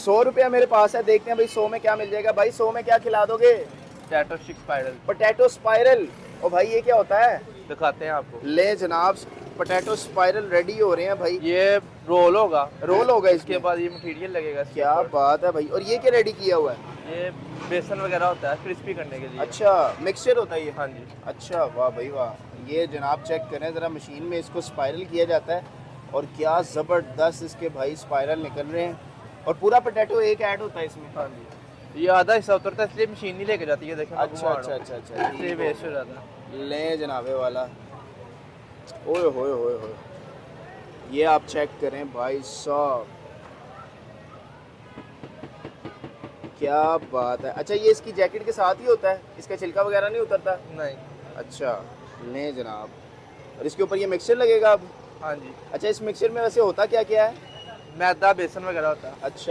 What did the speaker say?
100 रुपया मेरे पास है, देखते हैं भाई 100 में क्या मिल जाएगा। भाई 100 में क्या खिला दोगे? Potato stick spiral potato spiral. और भाई ये क्या होता है? दिखाते हैं आपको। ले जनाब, पोटैटो स्पाइरल रेडी हो रहे हैं भाई। ये रोल होगा, रोल होगा इसके इसके बाद ये मटेरियल लगेगा इसके क्या ऊपर। बात है भाई। और ये क्या रेडी किया हुआ है? ये बेसन वगैरह होता है क्रिस्पी करने के लिए। अच्छा, मिक्सचर होता है ये? हाँ जी। अच्छा, वाह भाई वाह। ये जनाब चेक करें ज़रा, मशीन में इसको स्पाइरल किया जाता है और क्या ज़बरदस्त इसके भाई स्पाइरल निकल रहे हैं। और पूरा पोटैटो एक ऐड होता है इसमें? हाँ जी, ये आधा हिस्सा उतरता है इसलिए मशीन नहीं लेके जाती है। देखें मैं अच्छा घुमा अच्छा रहा हूँ। अच्छा अच्छा, इसलिए वेस्ट हो जाता है। ले जनाबे वाला, ओए होए होए होए, ये आप चेक करें भाई साहब, क्या बात है। अच्छा, ये इसकी जैकेट के साथ ही होता है, इसका छिलका वगैरह नहीं उतरता? नहीं। अच्छा, ले जनाब। और इसके ऊपर ये मिक्सचर लगेगा अब? हाँ जी, अच्छा, इस मिक्सचर में वैसे होता क्या क्या है? मैदा बेसन वगैरह होता है। अच्छा,